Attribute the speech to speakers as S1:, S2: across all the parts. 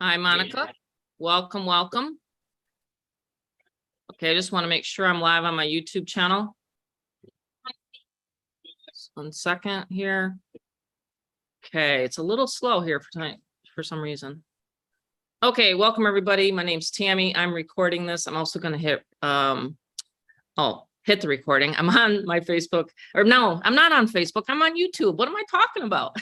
S1: Hi, Monica. Welcome, welcome. Okay, I just want to make sure I'm live on my YouTube channel. Just 1 second here. Okay, it's a little slow here for tonight for some reason. Okay, welcome everybody. My name's Tammy. I'm recording this. I'm also going to hit hit the recording. I'm on my Facebook, or no, I'm not on Facebook. I'm on YouTube. What am I talking about?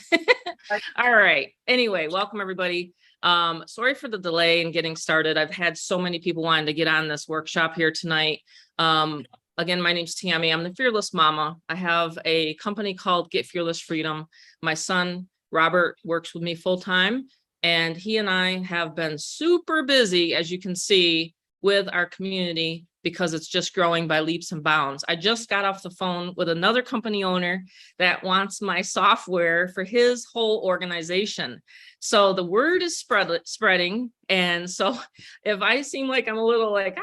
S1: All right. Anyway, welcome everybody. Sorry for the delay in getting started. I've had so many people wanting to get on this workshop here tonight. Again, my name's Tammy. I'm the Fearless Mama. I have a company called Get Fearless Freedom. My son, Robert, works with me full time, and he and I have been super busy, as you can see, with our community because it's just growing by leaps and bounds. I just got off the phone with another company owner that wants my software for his whole organization. So the word is spreading. And so if I seem like I'm a little like,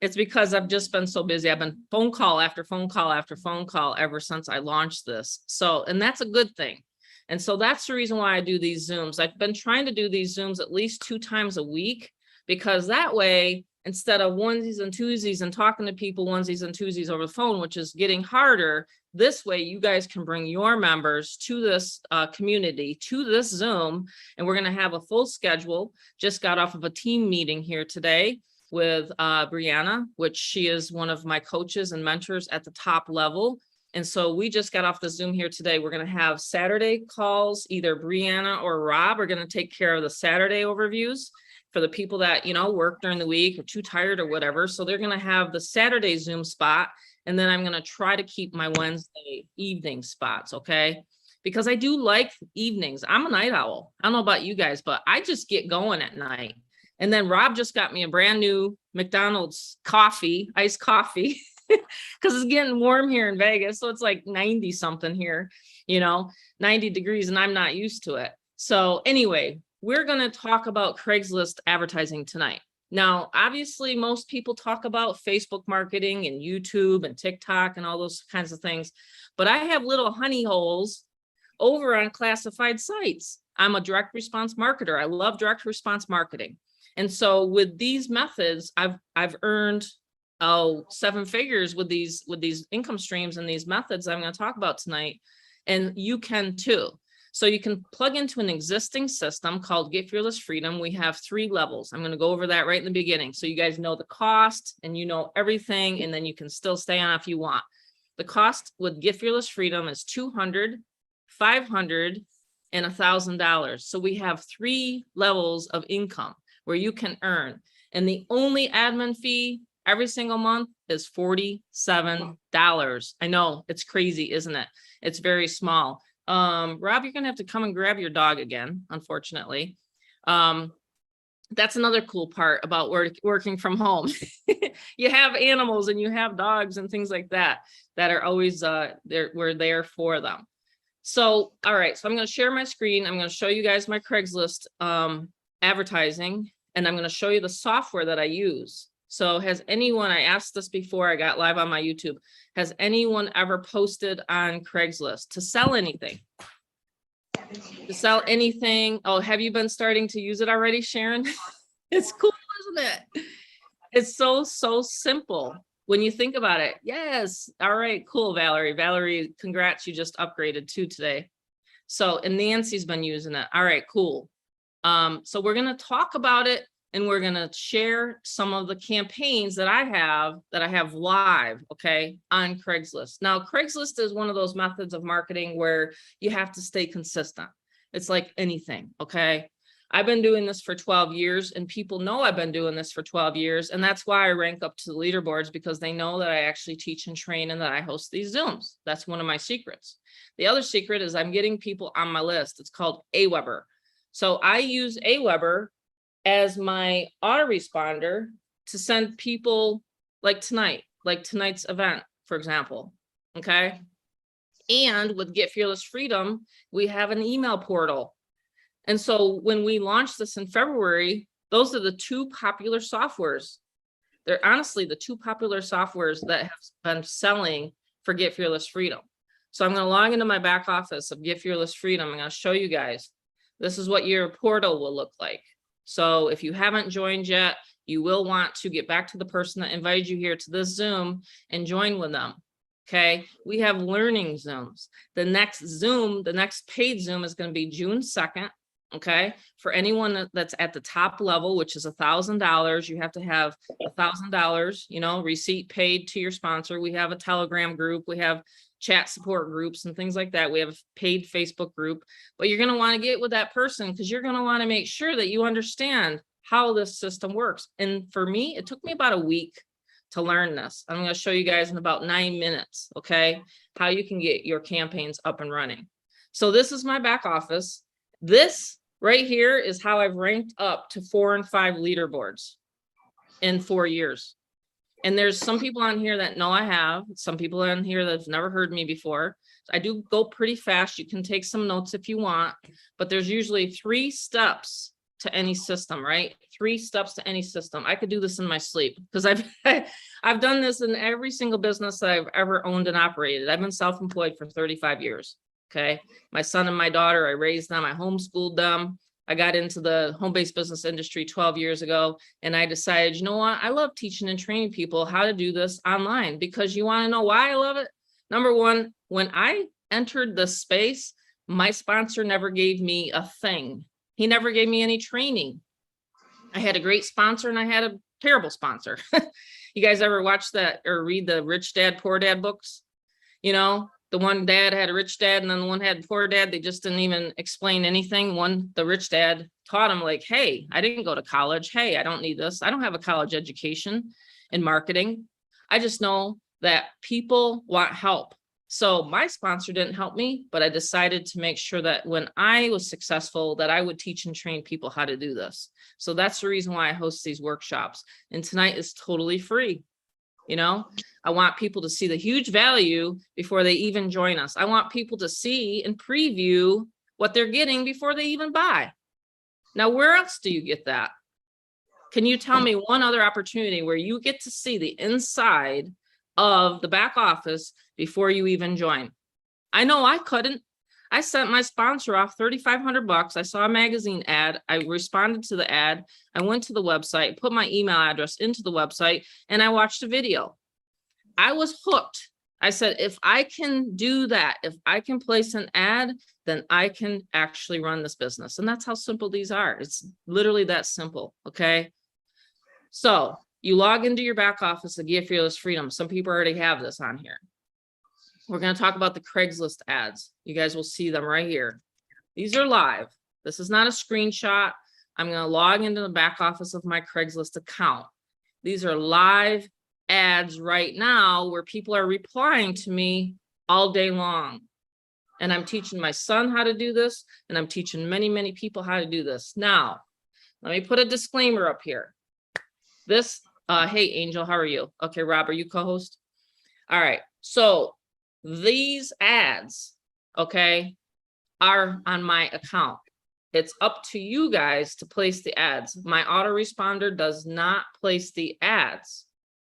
S1: it's because I've just been so busy. I've been phone call after phone call after phone call ever since I launched this. So, and that's a good thing. And so that's the reason why I do these Zooms. I've been trying to do these Zooms at least 2 times a week, because that way, instead of onesies and twosies and talking to people onesies and twosies over the phone, which is getting harder, this way you guys can bring your members to this community, to this Zoom, and we're going to have a full schedule. Just got off of a team meeting here today with Brianna, which she is one of my coaches and mentors at the top level. And so we just got off the Zoom here today. We're going to have Saturday calls. Either Brianna or Rob are going to take care of the Saturday overviews for the people that, work during the week or too tired or whatever. So they're going to have the Saturday Zoom spot. And then I'm going to try to keep my Wednesday evening spots. Okay. Because I do like evenings. I'm a night owl. I don't know about you guys, but I just get going at night. And then Rob just got me a brand new McDonald's coffee, iced coffee, because it's getting warm here in Vegas. So it's like 90 something here, 90 degrees, and I'm not used to it. So anyway, we're going to talk about Craigslist advertising tonight. Now, obviously, most people talk about Facebook marketing and YouTube and TikTok and all those kinds of things, but I have little honey holes over on classified sites. I'm a direct response marketer. I love direct response marketing. And so with these methods, I've earned 7 figures with these income streams and these methods I'm going to talk about tonight. And you can too. So you can plug into an existing system called Get Fearless Freedom. We have 3 levels. I'm going to go over that right in the beginning, so you guys know the cost and you know everything, and then you can still stay on if you want. The cost with Get Fearless Freedom is $200, $500, and $1,000. So we have 3 levels of income where you can earn. And the only admin fee every single month is $47. I know, it's crazy, isn't it? It's very small. Rob, you're gonna have to come and grab your dog again, unfortunately. That's another cool part about working from home. You have animals and you have dogs and things like that are always we're there for them. So all right, so I'm going to share my screen. I'm going to show you guys my Craigslist advertising, and I'm going to show you the software that I use. So has anyone, I asked this before I got live on my YouTube, has anyone ever posted on Craigslist to sell anything? To sell anything? Oh, have you been starting to use it already, Sharon? It's cool, isn't it? It's so simple when you think about it. Yes. All right, cool, Valerie. Valerie, congrats, you just upgraded too today. So, and Nancy's been using it. All right, cool. So we're going to talk about it, and we're going to share some of the campaigns that I have live, okay, on Craigslist. Now, Craigslist is one of those methods of marketing where you have to stay consistent. It's like anything, okay? I've been doing this for 12 years, and people know I've been doing this for 12 years. And that's why I rank up to the leaderboards, because they know that I actually teach and train and that I host these Zooms. That's one of my secrets. The other secret is I'm getting people on my list. It's called Aweber. So I use Aweber as my autoresponder to send people like tonight's event, for example, okay? And with Get Fearless Freedom, we have an email portal. And so when we launched this in February, those are the 2 popular softwares. They're honestly the 2 popular softwares that have been selling for Get Fearless Freedom. So I'm going to log into my back office of Get Fearless Freedom. I'm going to show you guys. This is what your portal will look like. So if you haven't joined yet, you will want to get back to the person that invited you here to this Zoom and join with them. Okay, we have learning Zooms. The next Zoom, the next paid Zoom is going to be June 2nd. Okay, for anyone that's at the top level, which is $1,000, you have to have $1,000, you know, receipt paid to your sponsor. We have a Telegram group, we have chat support groups and things like that. We have a paid Facebook group, but you're going to want to get with that person because you're going to want to make sure that you understand how this system works. And for me, it took me about a week to learn this. I'm going to show you guys in about 9 minutes, okay, how you can get your campaigns up and running. So this is my back office. This right here is how I've ranked up to 4 and 5 leaderboards in 4 years. And there's some people on here that know I have, some people on here that have never heard me before. I do go pretty fast. You can take some notes if you want, but there's usually 3 steps to any system, right? 3 steps to any system. I could do this in my sleep because I've done this in every single business that I've ever owned and operated. I've been self-employed for 35 years. Okay. My son and my daughter, I raised them, I homeschooled them. I got into the home-based business industry 12 years ago, and I decided, you know what? I love teaching and training people how to do this online because you want to know why I love it. Number one, when I entered the space, my sponsor never gave me a thing. He never gave me any training. I had a great sponsor and I had a terrible sponsor. You guys ever watch that or read the Rich Dad, Poor Dad books? You know, the one dad had a rich dad and then the one had a poor dad. They just didn't even explain anything. The rich dad taught him like, hey, I didn't go to college. Hey, I don't need this. I don't have a college education in marketing. I just know that people want help. So my sponsor didn't help me, but I decided to make sure that when I was successful, that I would teach and train people how to do this. So that's the reason why I host these workshops. And tonight is totally free. You know, I want people to see the huge value before they even join us. I want people to see and preview what they're getting before they even buy. Now, where else do you get that? Can you tell me one other opportunity where you get to see the inside of the back office before you even join? I know I couldn't. I sent my sponsor off $3,500. I saw a magazine ad. I responded to the ad. I went to the website, put my email address into the website, and I watched a video. I was hooked. I said, if I can do that, if I can place an ad, then I can actually run this business. And that's how simple these are. It's literally that simple. Okay. So you log into your back office of Get Fearless Freedom. Some people already have this on here. We're going to talk about the Craigslist ads. You guys will see them right here. These are live. This is not a screenshot. I'm going to log into the back office of my Craigslist account. These are live ads right now where people are replying to me all day long. And I'm teaching my son how to do this, and I'm teaching many, many people how to do this. Now, let me put a disclaimer up here. This, hey, Angel, how are you? Okay, Rob, are you co-host? All right, so these ads, okay, are on my account. It's up to you guys to place the ads. My autoresponder does not place the ads,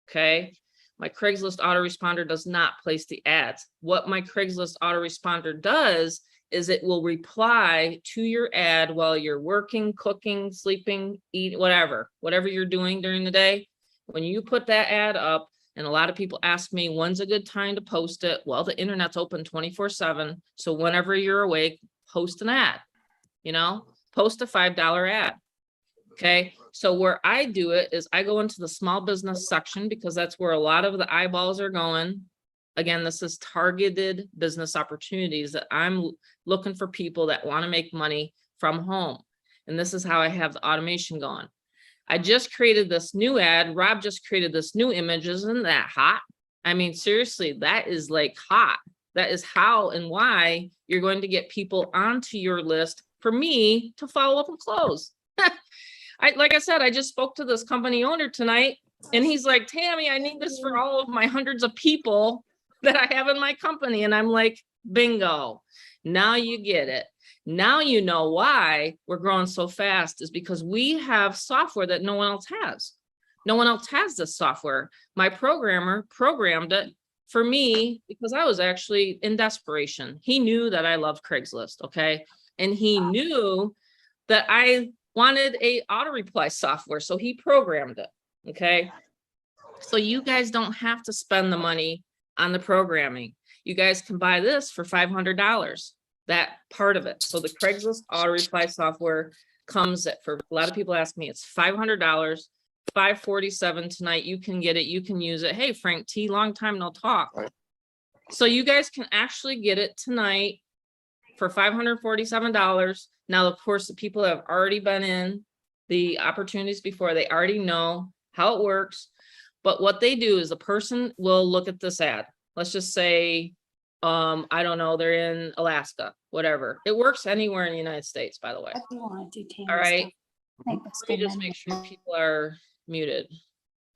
S1: okay? My Craigslist autoresponder does not place the ads. What my Craigslist autoresponder does is it will reply to your ad while you're working, cooking, sleeping, eat, whatever you're doing during the day. When you put that ad up, and a lot of people ask me, when's a good time to post it? Well, the internet's open 24/7. So whenever you're awake, post an ad, you know, post a $5 ad. Okay. So where I do it is I go into the small business section because that's where a lot of the eyeballs are going. Again, this is targeted business opportunities that I'm looking for people that want to make money from home. And this is how I have the automation going. I just created this new ad. Rob just created this new image. Isn't that hot? I mean, seriously, that is like hot. That is how and why you're going to get people onto your list for me to follow up and close. Like I said, I just spoke to this company owner tonight, and he's like, Tammy, I need this for all of my hundreds of people that I have in my company. And I'm like, bingo. Now you get it. Now you know why we're growing so fast is because we have software that no one else has. No one else has this software. My programmer programmed it for me because I was actually in desperation. He knew that I loved Craigslist, okay? And he knew that I wanted a auto reply software, so he programmed it. Okay. So you guys don't have to spend the money on the programming. You guys can buy this for $500, that part of it. So the Craigslist auto reply software comes at, for a lot of people ask me, it's $500, $547 tonight. You can get it. You can use it. Hey, Frank T, long time no talk. So you guys can actually get it tonight for $547. Now, of course, the people that have already been in the opportunities before, they already know how it works. But what they do is a person will look at this ad. Let's just say, I don't know, they're in Alaska, whatever. It works anywhere in the United States, by the way. All right. Let me just make sure people are muted.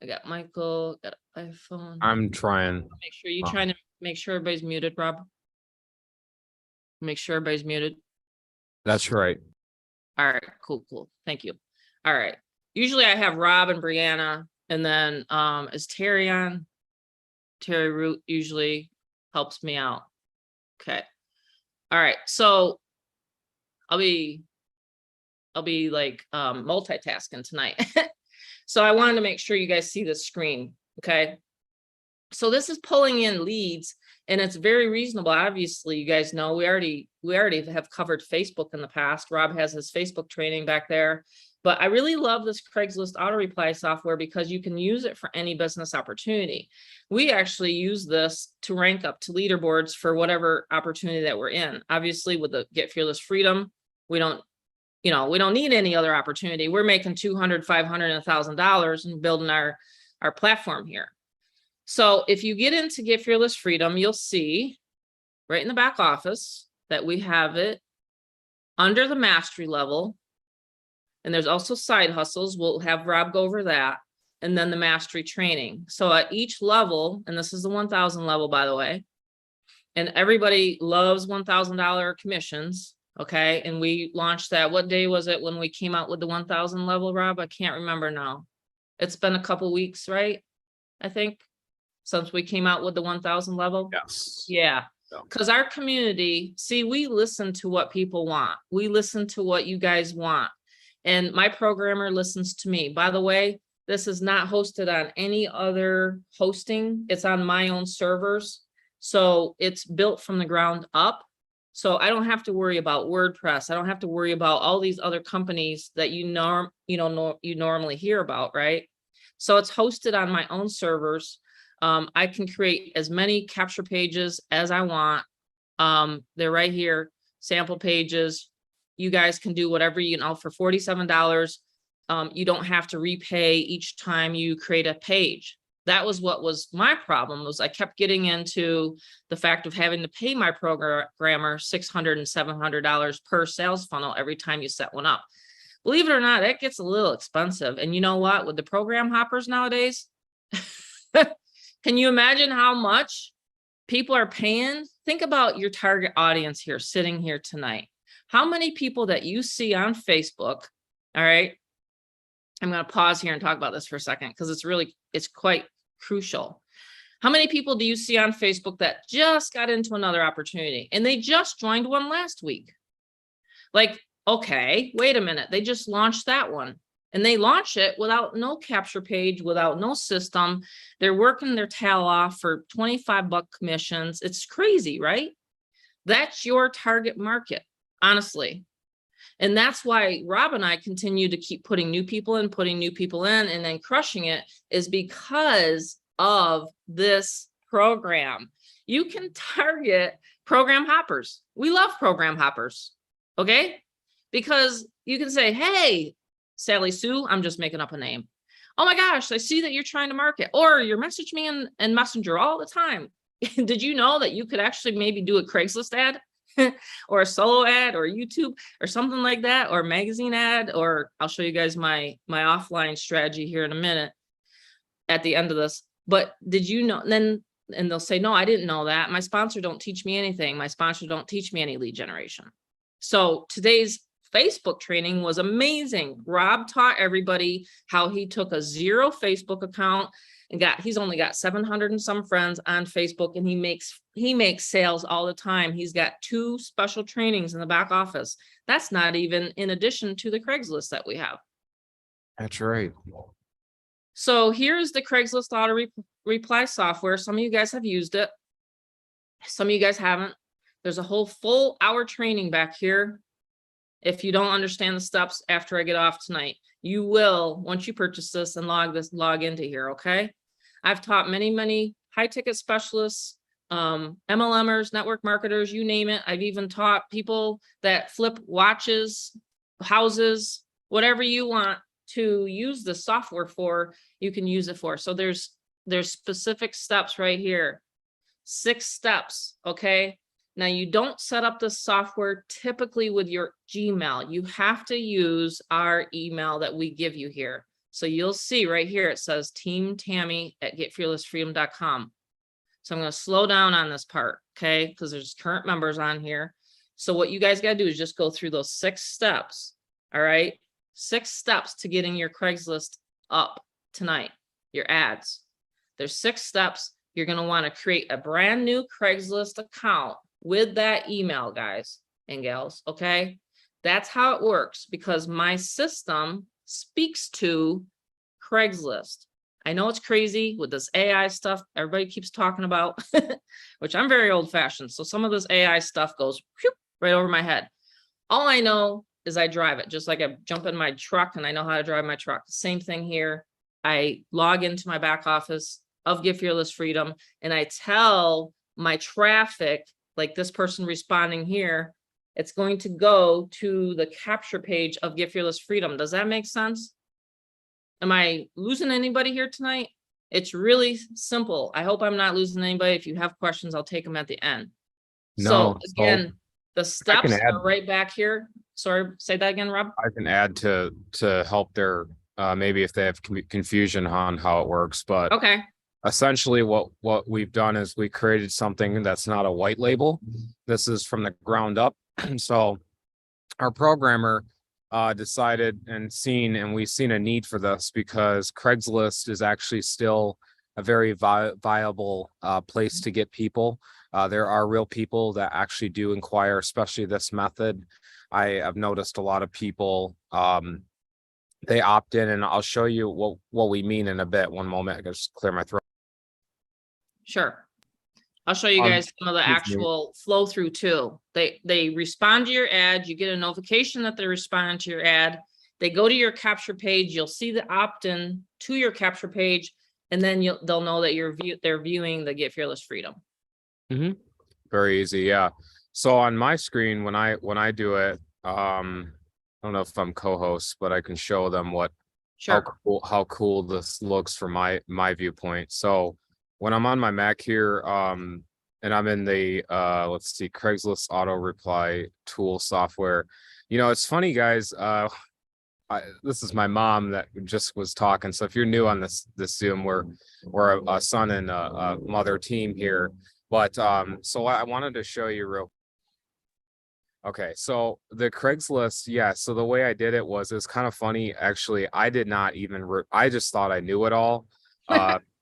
S1: I got Michael, got an iPhone.
S2: I'm trying.
S1: Make sure you're trying to make sure everybody's muted, Rob. Make sure everybody's muted.
S2: That's right.
S1: All right, cool. Thank you. All right. Usually I have Rob and Brianna, and then is Terry on? Terry Root usually helps me out. Okay. All right. So I'll be like multitasking tonight. So I wanted to make sure you guys see the screen. Okay. So this is pulling in leads, and it's very reasonable. Obviously, you guys know we already have covered Facebook in the past. Rob has his Facebook training back there. But I really love this Craigslist auto reply software because you can use it for any business opportunity. We actually use this to rank up to leaderboards for whatever opportunity that we're in. Obviously, with the Get Fearless Freedom, we don't need any other opportunity. We're making $200, $500, and $1,000 and building our platform here. So if you get into Get Fearless Freedom, you'll see right in the back office that we have it under the mastery level. And there's also side hustles. We'll have Rob go over that. And then the mastery training. So at each level, and this is the 1,000 level, by the way, and everybody loves $1,000 commissions. Okay. And we launched that. What day was it when we came out with the 1,000 level, Rob? I can't remember now. It's been a couple weeks, right? I think since we came out with the 1,000 level.
S2: Yes.
S1: Yeah. Because our community, see, we listen to what people want. We listen to what you guys want. And my programmer listens to me. By the way, this is not hosted on any other hosting. It's on my own servers. So it's built from the ground up. So I don't have to worry about WordPress. I don't have to worry about all these other companies that you normally hear about, right? So it's hosted on my own servers. I can create as many capture pages as I want. They're right here, sample pages. You guys can do whatever for $47. You don't have to repay each time you create a page. That was what was my problem, was I kept getting into the fact of having to pay my programmer $600 and $700 per sales funnel every time you set one up. Believe it or not, that gets a little expensive. And you know what? With the program hoppers nowadays, can you imagine how much people are paying? Think about your target audience here, sitting here tonight. How many people that you see on Facebook, all right? I'm going to pause here and talk about this for a second because it's quite crucial. How many people do you see on Facebook that just got into another opportunity and they just joined one last week? Like, okay, wait a minute. They just launched that one and they launch it without no capture page, without no system. They're working their tail off for $25 commissions. It's crazy, right? That's your target market, honestly. And that's why Rob and I continue to keep putting new people in, and then crushing it, is because of this program. You can target program hoppers. We love program hoppers, okay? Because you can say, hey, Sally Sue, I'm just making up a name. Oh my gosh, I see that you're trying to market, or you message me in Messenger all the time. Did you know that you could actually maybe do a Craigslist ad? Or a solo ad or YouTube or something like that, or a magazine ad, or I'll show you guys my offline strategy here in a minute at the end of this. But did you know, and they'll say, no, I didn't know that. My sponsor don't teach me anything. My sponsor don't teach me any lead generation. So today's Facebook training was amazing. Rob taught everybody how he took a 0 Facebook account, and he's only got 700 and some friends on Facebook, and he makes sales all the time. He's got 2 special trainings in the back office. That's not even in addition to the Craigslist that we have.
S2: That's right.
S1: So here's the Craigslist auto reply software. Some of you guys have used it. Some of you guys haven't. There's a whole full hour training back here. If you don't understand the steps after I get off tonight, you will, once you purchase this and log into here, okay? I've taught many high ticket specialists, MLMers, network marketers, you name it. I've even taught people that flip watches, houses, whatever you want to use the software for, you can use it for. So there's specific steps right here. 6 steps, okay? Now, you don't set up the software typically with your Gmail. You have to use our email that we give you here. So you'll see right here, it says teamtammy@getfearlessfreedom.com. So I'm going to slow down on this part, okay? Because there's current members on here. So what you guys got to do is just go through those 6 steps, all right? 6 steps to getting your Craigslist up tonight, your ads. There's 6 steps. You're going to want to create a brand new Craigslist account with that email, guys and gals, okay? That's how it works, because my system speaks to Craigslist. I know it's crazy with this AI stuff everybody keeps talking about, which I'm very old fashioned. So some of this AI stuff goes whoop, right over my head. All I know is I drive it, just like I jump in my truck and I know how to drive my truck. Same thing here. I log into my back office of Get Fearless Freedom and I tell my traffic, like this person responding here, it's going to go to the capture page of Get Fearless Freedom. Does that make sense? Am I losing anybody here tonight? It's really simple. I hope I'm not losing anybody. If you have questions, I'll take them at the end.
S2: No,
S1: So again, the steps
S2: add-
S1: are right back here. Sorry, say that again, Rob.
S2: I can add to help their maybe if they have confusion on how it works, but
S1: Okay.
S2: essentially what we've done is we created something that's not a white label. This is from the ground up. So our programmer decided and we've seen a need for this because Craigslist is actually still a very viable place to get people. There are real people that actually do inquire, especially this method. I have noticed a lot of people they opt in, and I'll show you what we mean in a bit. One moment, I gotta just clear my throat.
S1: Sure. I'll show you guys some of the actual flow through too. They respond to your ad. You get a notification that they respond to your ad. They go to your capture page. You'll see the opt-in to your capture page, and then they'll know that they're viewing the Get Fearless Freedom.
S2: Mm-hmm. Very easy, yeah. So on my screen, when I do it, I don't know if I'm co-host, but I can show them
S1: Sure.
S2: how cool this looks from my viewpoint. So when I'm on my Mac here, and I'm in the let's see, Craigslist Auto Reply tool software. You know, it's funny, guys. This is my mom that just was talking. So if you're new on this Zoom, we're a son and a mother team here. But so I wanted to show you real. Okay, so the Craigslist, yeah. So the way I did it was kind of funny. Actually, I did not even. I just thought I knew it all.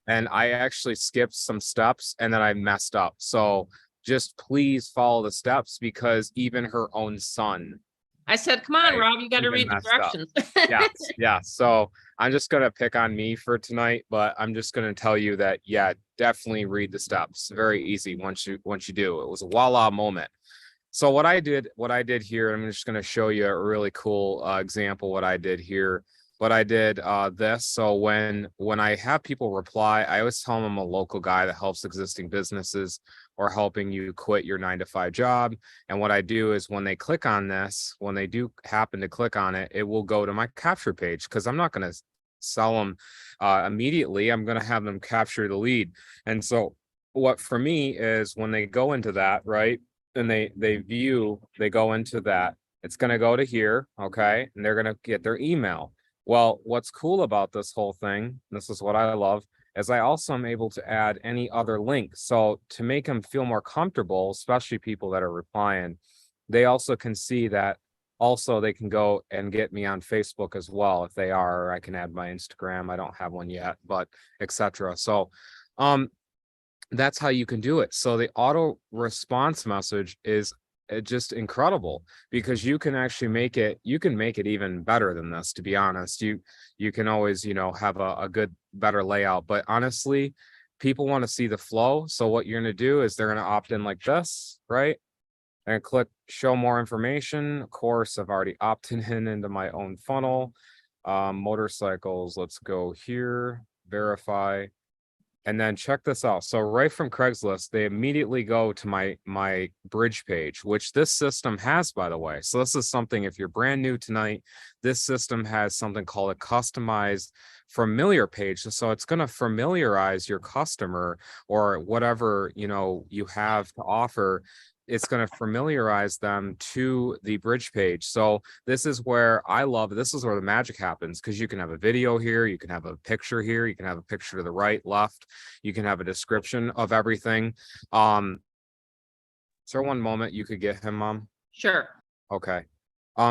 S2: And I actually skipped some steps and then I messed up. So just please follow the steps because even her own son.
S1: I said, come on, Rob, you got to read the directions.
S2: Yeah. So I'm just going to pick on me for tonight, but I'm just going to tell you that, yeah, definitely read the steps. Very easy once you do. It was a voila moment. So what I did here, I'm just going to show you a really cool example what I did here. But I did this. So when I have people reply, I always tell them I'm a local guy that helps existing businesses or helping you quit your 9-to-5 job. And what I do is when they click on this, when they do happen to click on it, it will go to my capture page because I'm not going to sell them immediately. I'm going to have them capture the lead. And so what for me is when they go into that, right, and they go into that, it's going to go to here. Okay. And they're going to get their email. Well, what's cool about this whole thing, this is what I love, is I also am able to add any other link. So to make them feel more comfortable, especially people that are replying, they also can see that Also, they can go and get me on Facebook as well if they are. Or I can add my Instagram. I don't have one yet, but etc. So, um, that's how you can do it. So the auto response message is just incredible because you can actually make it, you can make it even better than this, to be honest. You can always, have a good, better layout. But honestly, people want to see the flow. So what you're going to do is they're going to opt in like this, right? And click show more information. Of course, I've already opted in into my own funnel. Motorcycles, let's go here, verify. And then check this out. So right from Craigslist, they immediately go to my bridge page, which this system has, by the way. So this is something, if you're brand new tonight, this system has something called a customized familiar page. So it's going to familiarize your customer or whatever, you have to offer. It's going to familiarize them to the bridge page. So this is where I love it. This is where the magic happens, because you can have a video here, you can have a picture here, you can have a picture to the right, left, you can have a description of everything. Is there one moment you could get him, Mom?
S1: Sure.
S2: Okay.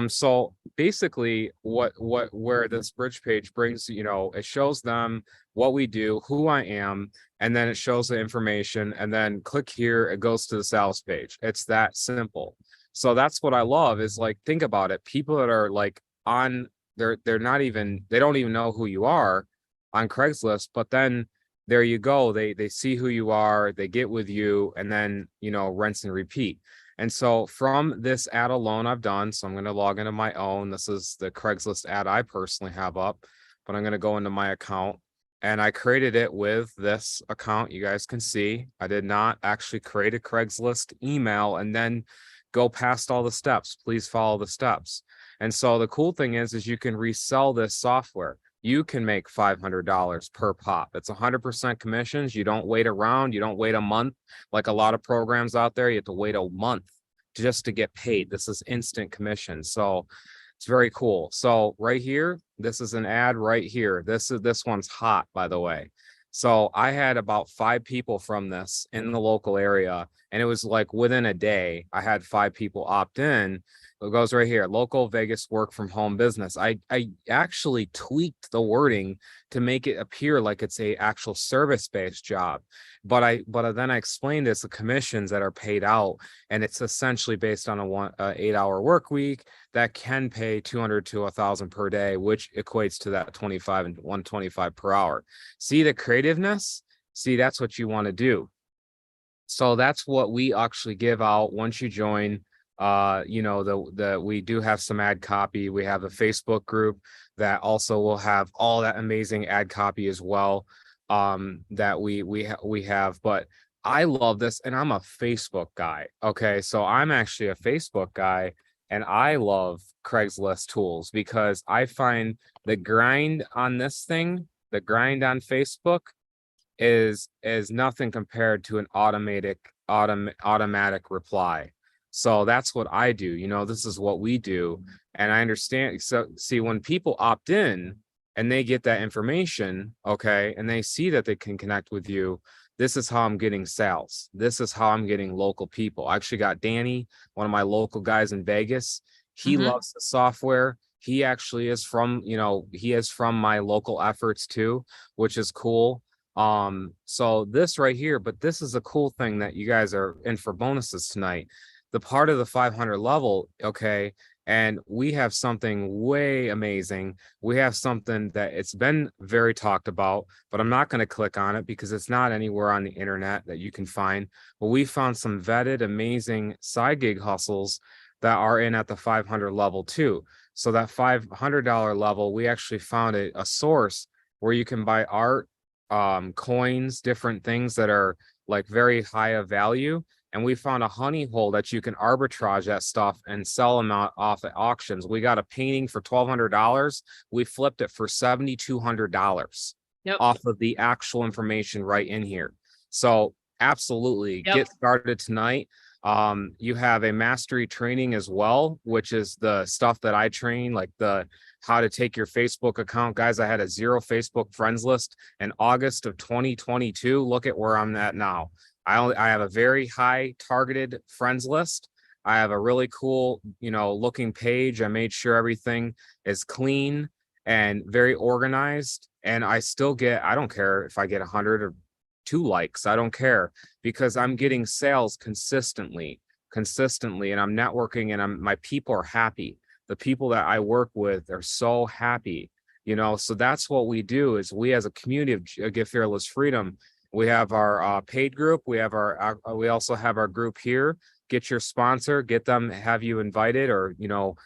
S2: So basically where this bridge page brings, it shows them what we do, who I am, and then it shows the information, and then click here, it goes to the sales page. It's that simple. So that's what I love is, like, think about it. People that are like on, they're not even, they don't even know who you are on Craigslist, but then there you go. They see who you are, they get with you, and then, rinse and repeat. And so from this ad alone I've done, so I'm going to log into my own. This is the Craigslist ad I personally have up, but I'm going to go into my account, and I created it with this account. You guys can see I did not actually create a Craigslist email and then go past all the steps. Please follow the steps. And so the cool thing is you can resell this software. You can make $500 per pop. It's 100% commissions. You don't wait around. You don't wait a month like a lot of programs out there. You have to wait a month just to get paid. This is instant commission. So it's very cool. So right here, this is an ad right here. This one's hot, by the way. So I had about 5 people from this in the local area, and it was like within a day, I had 5 people opt in. It goes right here, local Vegas work from home business. I actually tweaked the wording to make it appear like it's a actual service-based job. But then I explained it's the commissions that are paid out, and it's essentially based on a 8-hour work week that can pay 200 to 1,000 per day, which equates to that 25 and 125 per hour. See the creativeness? See, that's what you want to do. So that's what we actually give out once you join. We do have some ad copy. We have a Facebook group that also will have all that amazing ad copy as well, that we have. But I love this, and I'm a Facebook guy. Okay, so I'm actually a Facebook guy, and I love Craigslist tools because I find the grind on this thing, the grind on Facebook is nothing compared to an automatic reply. So that's what I do. This is what we do. And I understand. So see, when people opt in and they get that information, okay, and they see that they can connect with you, this is how I'm getting sales. This is how I'm getting local people. I actually got Danny, one of my local guys in Vegas. He loves the software. He actually is from my local efforts too, which is cool. So this right here, but this is a cool thing that you guys are in for bonuses tonight. The part of the 500 level, okay, and we have something way amazing. We have something that it's been very talked about, but I'm not going to click on it because it's not anywhere on the internet that you can find. But we found some vetted, amazing side gig hustles that are in at the 500 level too. So that $500 level, we actually found a source where you can buy art, coins, different things that are like very high of value. And we found a honey hole that you can arbitrage that stuff and sell them off at auctions. We got a painting for $1,200. We flipped it for $7,200 off of the actual information right in here. So absolutely get started tonight. You have a mastery training as well, which is the stuff that I train, like the how to take your Facebook account. Guys, I had a 0 Facebook friends list in August of 2022. Look at where I'm at now. I have a very high targeted friends list. I have a really cool, looking page. I made sure everything is clean and very organized. And I still I don't care if I get 100 or 2 likes. I don't care because I'm getting sales consistently, and I'm networking, and my people are happy. The people that I work with are so happy, so that's what we do. Is we, as a community of Get Fearless Freedom, we have our paid group. We also have our group here. Get your sponsor, get them, have you invited, or your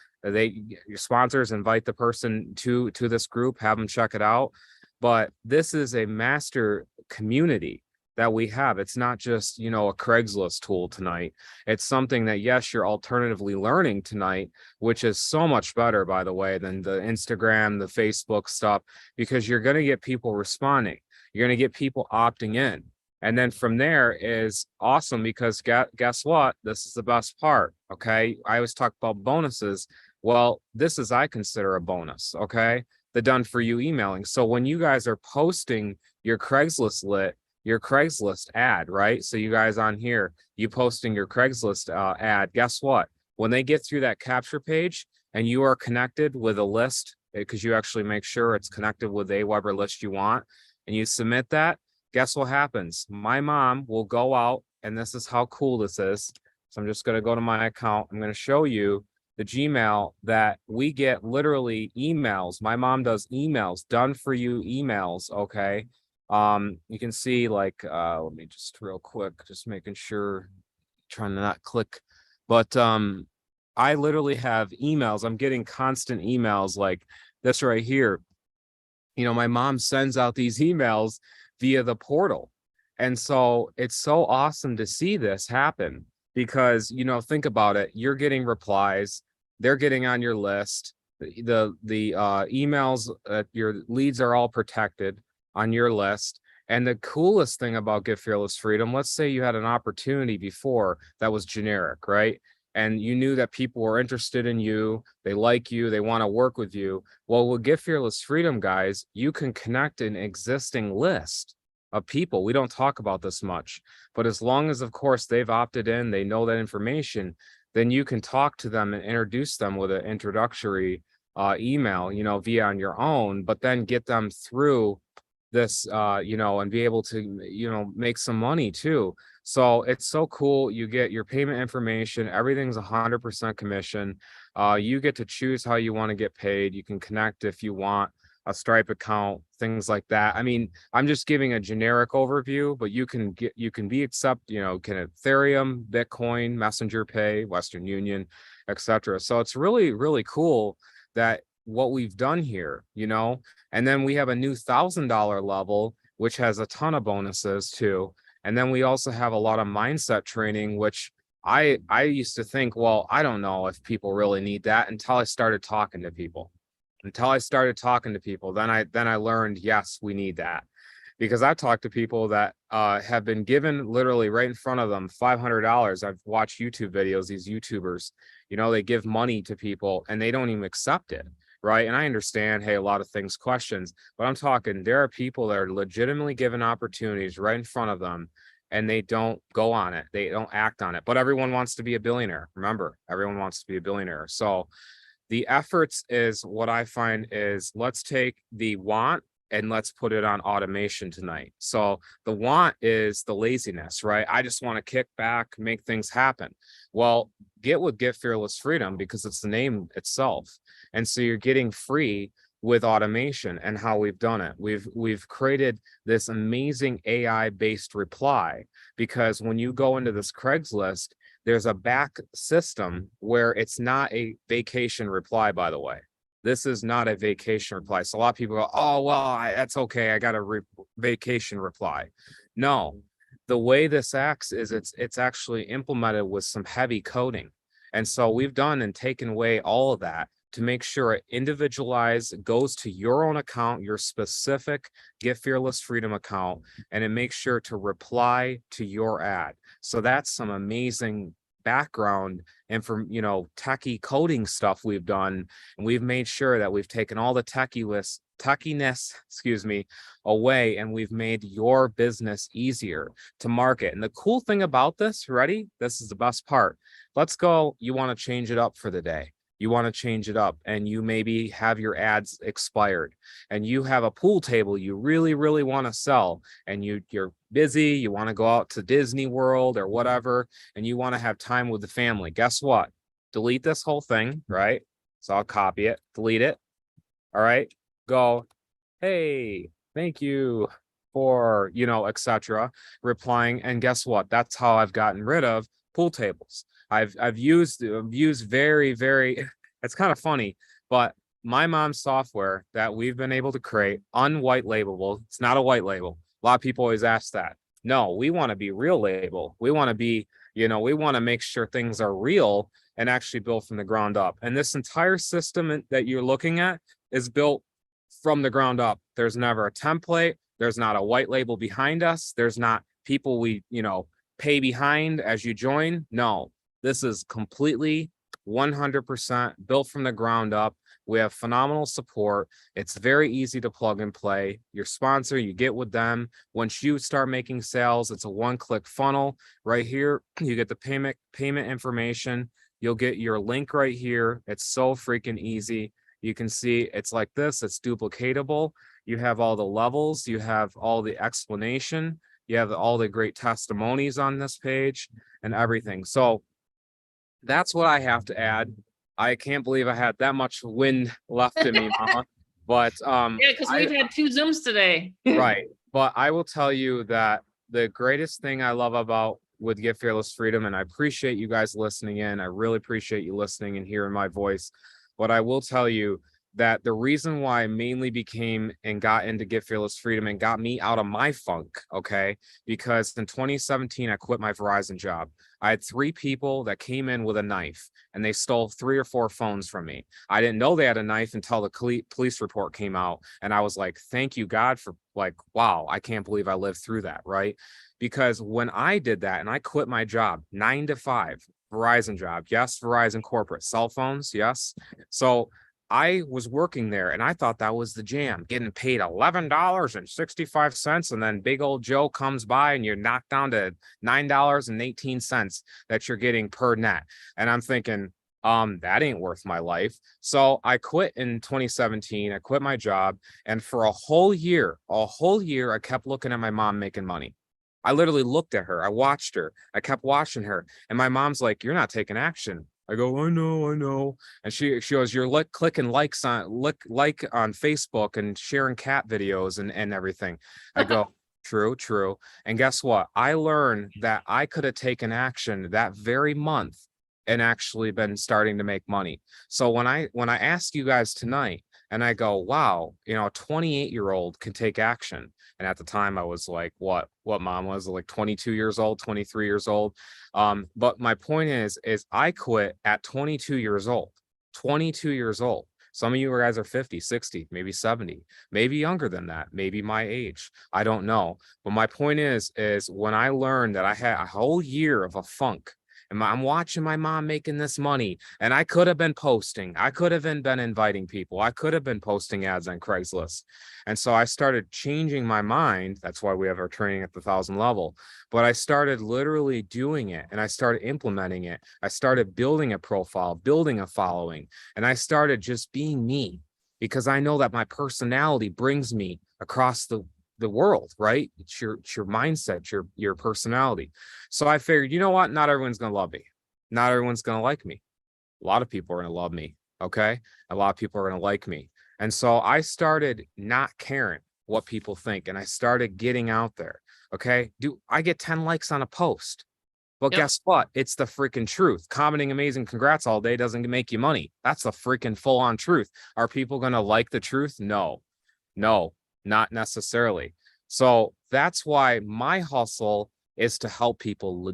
S2: sponsors invite the person to this group, have them check it out. But this is a master community that we have. It's not just, a Craigslist tool tonight. It's something that, yes, you're alternatively learning tonight, which is so much better, by the way, than the Instagram, the Facebook stuff, because you're going to get people responding. You're going to get people opting in. And then from there is awesome, because guess what? This is the best part. Okay. I always talk about bonuses. Well, this is, I consider, a bonus. Okay. The done for you emailing. So when you guys are posting your Craigslist ad, right? So you guys on here, you posting your Craigslist ad, guess what? When they get through that capture page and you are connected with a list, because you actually make sure it's connected with a Weber list you want, and you submit that, guess what happens? My mom will go out, and this is how cool this is. So I'm just going to go to my account. I'm going to show you the Gmail that we get, literally emails. My mom does emails, done for you emails. Okay. You can see, like, let me just real quick, just making sure, trying to not click, but I literally have emails. I'm getting constant emails like this right here. My mom sends out these emails via the portal. And so it's so awesome to see this happen, because, think about it. You're getting replies. They're getting on your list. The emails, your leads are all protected on your list. And the coolest thing about Get Fearless Freedom, let's say you had an opportunity before that was generic, right? And you knew that people were interested in you, they like you, they want to work with you. Well, with Get Fearless Freedom, guys, you can connect an existing list of people. We don't talk about this much, but as long as, of course, they've opted in, they know that information, then you can talk to them and introduce them with an introductory email, via on your own, but then get them through this, and be able to, make some money too. So it's so cool. You get your payment information. Everything's 100% commission. You get to choose how you want to get paid. You can connect if you want a Stripe account, things like that. I mean, I'm just giving a generic overview, but you can accept, can Ethereum, Bitcoin, Messenger Pay, Western Union, etc. So it's really, really cool that what we've done here, and then we have a new $1,000 level, which has a ton of bonuses too. And then we also have a lot of mindset training, which I used to think, well, I don't know if people really need that, until I started talking to people. Then I learned, yes, we need that, because I've talked to people that have been given, literally right in front of them, $500. I've watched YouTube videos, these YouTubers, they give money to people and they don't even accept it. Right. And I understand, hey, a lot of things, questions, but I'm talking, there are people that are legitimately given opportunities right in front of them, and they don't go on it. They don't act on it. But everyone wants to be a billionaire. Remember, everyone wants to be a billionaire. So the efforts is, what I find is, let's take the want and let's put it on automation tonight. So the want is the laziness, right? I just want to kick back, make things happen. Well, Get Fearless Freedom, because it's the name itself. And so you're getting free with automation. And how we've done it, we've created this amazing AI based reply, because when you go into this Craigslist, there's a back system where it's not a vacation reply, by the way. This is not a vacation reply. So a lot of people go, oh, well, that's okay. I got a vacation reply. No, the way this acts is it's actually implemented with some heavy coding. And so we've done and taken away all of that to make sure it individualized, goes to your own account, your specific Get Fearless Freedom account, and it makes sure to reply to your ad. So that's some amazing background and from, techie coding stuff we've done. And we've made sure that we've taken all the techiness, away, and we've made your business easier to market. And the cool thing about this, ready? This is the best part. Let's go. You want to change it up for the day. You want to change it up, and you maybe have your ads expired, and you have a pool table you really, really want to sell, and you're busy, you want to go out to Disney World or whatever, and you want to have time with the family. Guess what? Delete this whole thing, right? So I'll copy it, delete it. All right. Go, hey, thank you for, etc. replying. And guess what? That's how I've gotten rid of pool tables. I've used very, very, it's kind of funny, but my mom's software that we've been able to create, unwhite labelable. It's not a white label. A lot of people always ask that. No, we want to be real label. We want to be, we want to make sure things are real and actually built from the ground up. And this entire system that you're looking at is built from the ground up. There's never a template. There's not a white label behind us. There's not people we, pay behind as you join. No, this is completely 100% built from the ground up. We have phenomenal support. It's very easy to plug and play. Your sponsor, you get with them. Once you start making sales, it's a one-click funnel. Right here, you get the payment information. You'll get your link right here. It's so freaking easy. You can see it's like this. It's duplicatable. You have all the levels. You have all the explanation. You have all the great testimonies on this page and everything. So that's what I have to add. I can't believe I had that much wind left in me, Mama. But
S1: yeah, because we've had 2 Zooms today.
S2: Right. But I will tell you that the greatest thing I love about with Get Fearless Freedom, and I appreciate you guys listening in. I really appreciate you listening and hearing my voice. But I will tell you that the reason why I mainly became and got into Get Fearless Freedom and got me out of my funk, okay, because in 2017, I quit my Verizon job. I had 3 people that came in with a knife and they stole 3 or 4 phones from me. I didn't know they had a knife until the police report came out. And I was like, thank you, God, for wow, I can't believe I lived through that, right? Because when I did that and I quit my job, 9 to 5, Verizon job, yes, Verizon corporate, cell phones, yes. So I was working there and I thought that was the jam, getting paid $11.65. And then big old Joe comes by and you're knocked down to $9.18 that you're getting per net. And I'm thinking, that ain't worth my life. So I quit in 2017. I quit my job. And for a whole year, I kept looking at my mom making money. I literally looked at her. I watched her. I kept watching her. And my mom's like, you're not taking action. I go, I know. And she goes, you're clicking likes on on Facebook and sharing cat videos and everything. I go, true. And guess what? I learned that I could have taken action that very month and actually been starting to make money. So when I ask you guys tonight and I go, wow, a 28-year-old can take action. And at the time I was like, what Mom was like 22 years old, 23 years old. But my point is I quit at 22 years old, 22 years old. Some of you guys are 50, 60, maybe 70, maybe younger than that, maybe my age. I don't know. But my point is when I learned that I had a whole year of a funk, and I'm watching my mom making this money, and I could have been posting. I could have been inviting people. I could have been posting ads on Craigslist. And so I started changing my mind. That's why we have our training at the 1,000 level. But I started literally doing it, and I started implementing it. I started building a profile, building a following, and I started just being me, because I know that my personality brings me across the world, right? It's your mindset, your personality. So I figured, you know what? Not everyone's going to love me. Not everyone's going to like me. A lot of people are going to love me. Okay. A lot of people are going to like me. And so I started not caring what people think. And I started getting out there. Okay. I get 10 likes on a post? But yep. Guess what? It's the freaking truth. Commenting amazing congrats all day doesn't make you money. That's the freaking full on truth. Are people going to like the truth? No, not necessarily. So that's why my hustle is to help people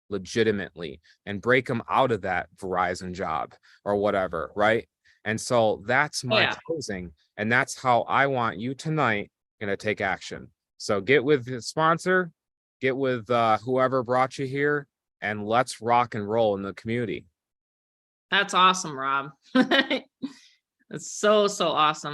S2: legitimately and break them out of that Verizon job or whatever, right? And so that's my closing, and that's how I want you tonight going to take action. So get with the sponsor, get with whoever brought you here, and let's rock and roll in the community.
S1: That's awesome, Rob. It's so awesome.